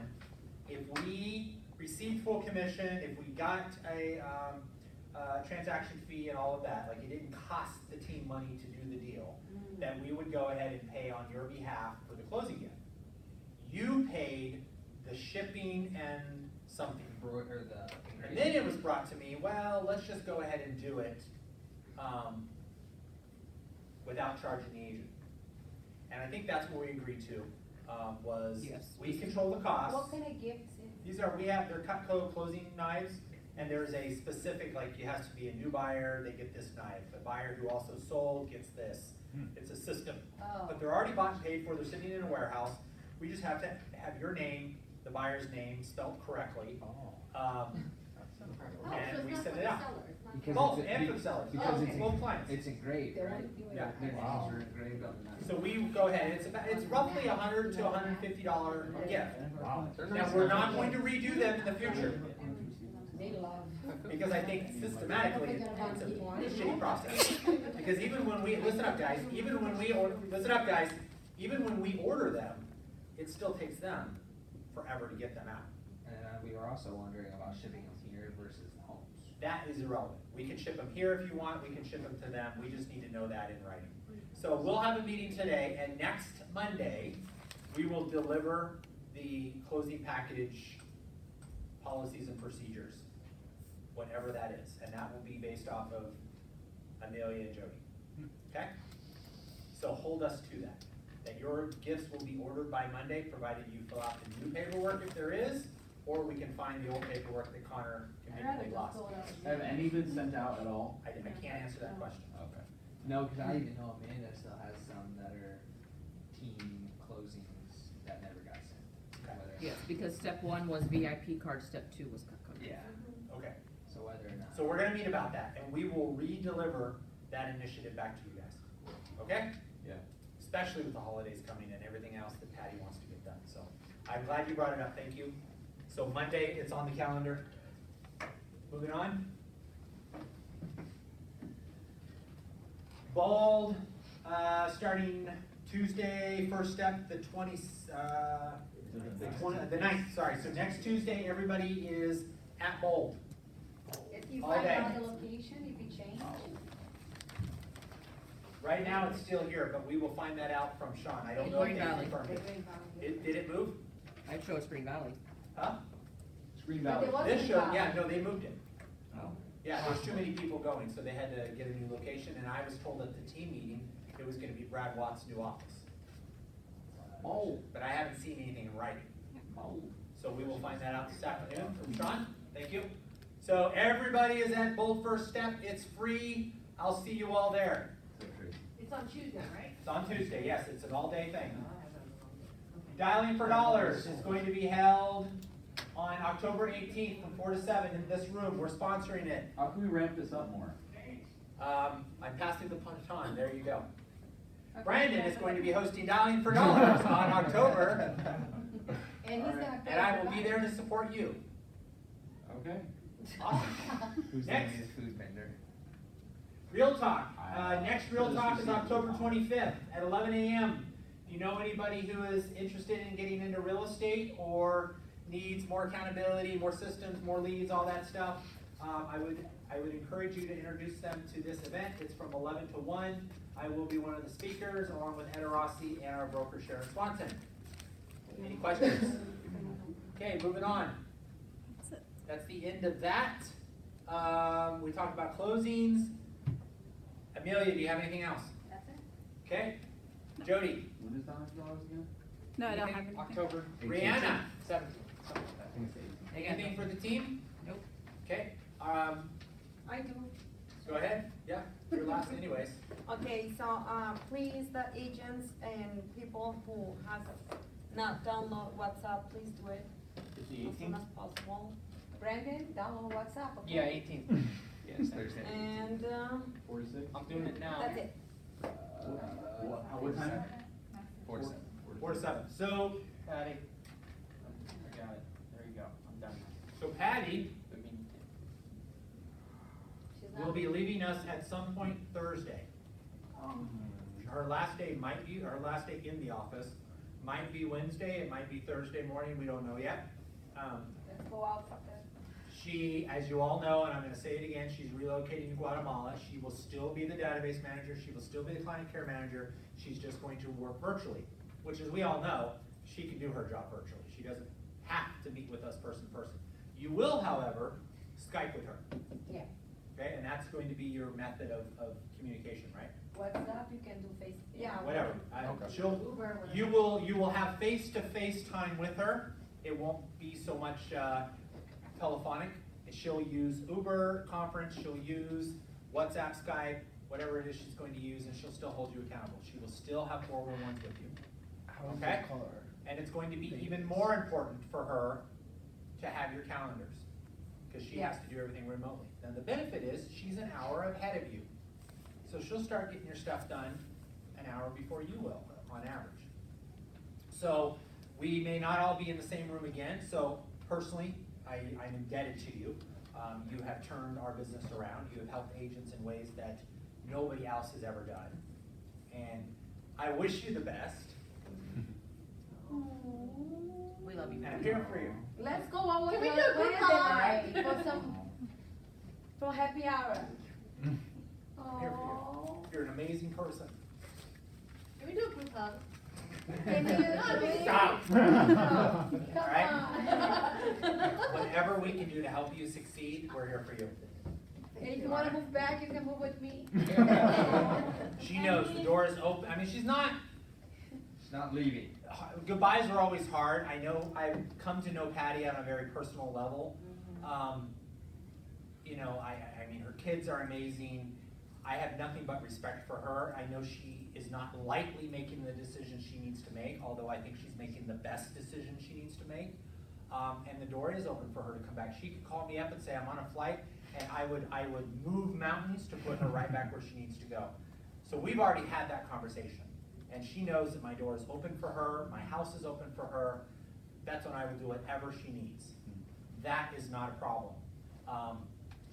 if we received full commission, if we got a, transaction fee and all of that, like it didn't cost the team money to do the deal, then we would go ahead and pay on your behalf for the closing gift. You paid the shipping and something. or the. And then it was brought to me, well, let's just go ahead and do it, without charging the agent. And I think that's what we agreed to, was Yes. we control the costs. What kind of gifts is? These are, they're Cutco closing knives, and there's a specific, like, it has to be a new buyer, they get this knife. A buyer who also sold gets this. It's a system. Oh. But they're already bought and paid for, they're sitting in a warehouse. We just have to have your name, the buyer's name spelled correctly. And we send it out. Because Both, it's- and for the sellers. Because Okay. Both clients. it's engraved, right? Yeah. Their names are engraved on the knife. So we go ahead, it's roughly $100 to $150 gift. Wow. Now, we're not going to redo them in the future, because I think systematically, it's a shitty process. Because even when we, listen up guys, even when we order them, it still takes them forever to get them out. And we were also wondering about shipping them here versus the homes. That is irrelevant. We can ship them here if you want, we can ship them to them, we just need to know that in writing. So we'll have a meeting today, and next Monday, we will deliver the closing package policies and procedures, whatever that is, and that will be based off of Amelia and Jody, okay? So hold us to that your gifts will be ordered by Monday, provided you fill out the new paperwork if there is, or we can find the old paperwork that Connor conveniently lost. Have any been sent out at all? I can't answer that question. Okay. No, because I even know Amanda still has some that are team closings that never got sent. Okay. Whether- Yes, because step 1 was VIP card, step 2 was Cutco. Yeah, Okay, so whether or not. so we're gonna meet about that, and we will re-deliver that initiative back to you guys, okay? Yeah. Especially with the holidays coming and everything else that Patty wants to get done, so I'm glad you brought it up, thank you. So Monday, it's on the calendar. Moving on. Bald, starting Tuesday, first step, the 9th, sorry, so next Tuesday, everybody is at Bold. If you All find day. out the location, if you change. Right now, it's still here, but we will find that out from Sean, I don't In know if Green they Valley. confirmed it. Did it move? I chose Spring Valley. Huh? Green But Valley. there was- This show, yeah, no, they moved it. Oh. Yeah, there's too many people going, so they had to get a new location, and I was told at the team meeting, it was gonna be Brad Watt's new office. Oh. But I haven't seen anything in writing. Oh. So we will find that out this afternoon from Sean, thank you. So everybody is at Bold First Step, it's free, I'll see you all there. It's on Tuesday, right? It's on Tuesday, yes, it's an all-day thing. Dialing for Dollars is going to be held on October 18th from 4 to 7 in this room, we're sponsoring it. How can we ramp this up more? I'm passing the punch on, there you go. Brandon is going to be hosting Dialing for Dollars on October, And he's gonna pay. and I will be there to support you. Okay. Awesome. Who's the Next. main food vendor? Real Talk. Next Real Talk is October 25th at 11 a.m. If you know anybody who is interested in getting into real estate or needs more accountability, more systems, more leads, all that stuff, I would encourage you to introduce them to this event. It's from 11 to 1. I will be one of the speakers along with Ed Rossi and our broker Sharon Swanson. Any questions? Okay, moving on. That's the end of that. We talked about closings. Amelia, do you have anything else? That's it. Okay. Jody. When is Donna Flowers again? No, I don't have Anything? anything. October. Rihanna. 17th. I think it's 18. Anything for the team? Nope. Okay. I do. Go ahead. Yeah, you're last anyways. Okay, so, please, the agents and people who has not download WhatsApp, please do it It's as the soon 18th. as possible. Brandon, download WhatsApp, okay? Yeah, 18th. Yes, Thursday. And, 4 to 6? I'm doing it now. that's it. What time? 4 to 7. 4 to 7. So, Patty. I got it. There you go. I'm done. so Patty I mean, will be leaving us at some point Thursday. Her last day might be, her last day in the office might be Wednesday, it might be Thursday morning, we don't know yet. Let's go out for that. She, as you all know, and I'm gonna say it again, she's relocating to Guatemala. She will still be the database manager, she will still be the client care manager, she's just going to work virtually. Which, as we all know, she can do her job virtually. She doesn't have to meet with us person to person. You will, however, Skype with her. Yeah. Okay, and that's going to be your method of communication, right? WhatsApp, you can do face. Yeah. Whatever. She'll, Uber, whatever. you will have face-to-face time with her. It won't be so much telephonic. She'll use Uber conference, she'll use WhatsApp, Skype, whatever it is she's going to use, and she'll still hold you accountable. She will still have 411s with you. Okay? And it's going to be even more important for her to have your calendars, because she has to do everything remotely. Now the benefit is, she's an hour ahead of you. So she'll start getting your stuff done an hour before you will, on average. So we may not all be in the same room again, so personally, I'm indebted to you. You have turned our business around. You have helped agents in ways that nobody else has ever done. And I wish you the best. We love you. And I'm here for you. Let's go on with Can we the do a group Wednesday hug? night for some. For happy hour. I'm here for you. You're an amazing person. Can we do a group hug? Can you Stop. Come All right? on. Whatever we can do to help you succeed, we're here for you. And if you wanna move back, you can move with me. She knows the door is open. I mean, she's not. She's not leaving. Goodbyes are always hard. I know, I've come to know Patty on a very personal level. You know, I mean, her kids are amazing. I have nothing but respect for her. I know she is not lightly making the decision she needs to make, although I think she's making the best decision she needs to make. And the door is open for her to come back. She could call me up and say, I'm on a flight, and I would move mountains to put her right back where she needs to go. So we've already had that conversation. And she knows that my door is open for her, my house is open for her. That's when I will do whatever she needs. That is not a problem.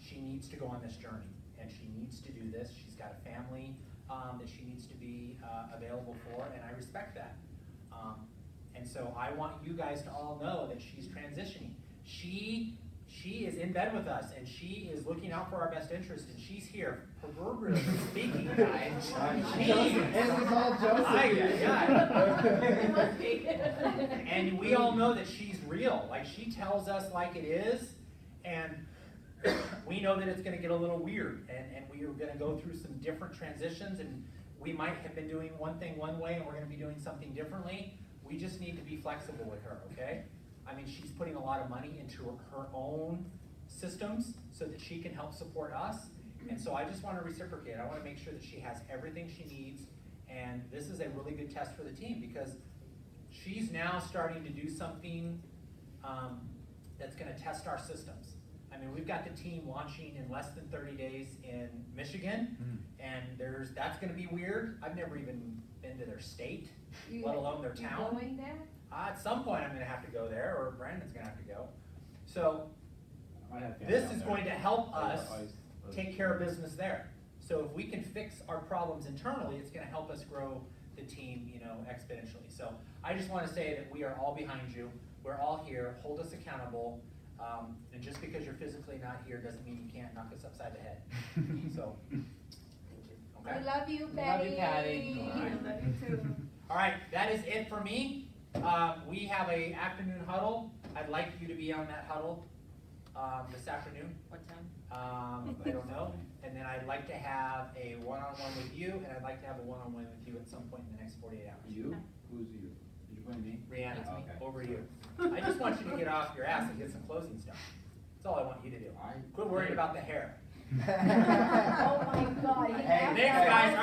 She needs to go on this journey, and she needs to do this. She's got a family that she needs to be available for, and I respect that. And so I want you guys to all know that she's transitioning. She is in bed with us, and she is looking out for our best interest, and she's here, proverbially speaking, guys. And we all know that she's real. Like, she tells us like it is, and we know that it's gonna get a little weird, and we are gonna go through some different transitions, and we might have been doing one thing one way, and we're gonna be doing something differently. We just need to be flexible with her, okay? I mean, she's putting a lot of money into her own systems so that she can help support us. And so I just want to reciprocate. I want to make sure that she has everything she needs. And this is a really good test for the team, because she's now starting to do something that's going to test our systems. I mean, we've got the team launching in less than 30 days in Michigan, and that's going to be weird. I've never even been to their state, let alone their town. You going there? At some point, I'm going to have to go there, or Brandon's going to have to go. So I have family This down is there. going to help Over us ice, take care of business there. So if we can fix our problems internally, it's gonna help us grow the team, you know, exponentially. So I just wanna say that we are all behind you. We're all here. Hold us accountable. And just because you're physically not here doesn't mean you can't knock us upside the head. So, thank you. I Okay? love you, Love Patty. you, Patty. I love you too. All right, that is it for me. We have a afternoon huddle. I'd like you to be on that huddle, this afternoon. What time? I don't know. And then I'd like to have a one-on-one with you, and I'd like to have a one-on-one with you at some point in the next 48 hours. You? Who's you? Did you point me? Rihanna, Okay. over you. I just want you to get off your ass and get some closings done. That's all I want you to do. Quit worrying about the hair. Oh my God. Hey, Thanks, guys. All right.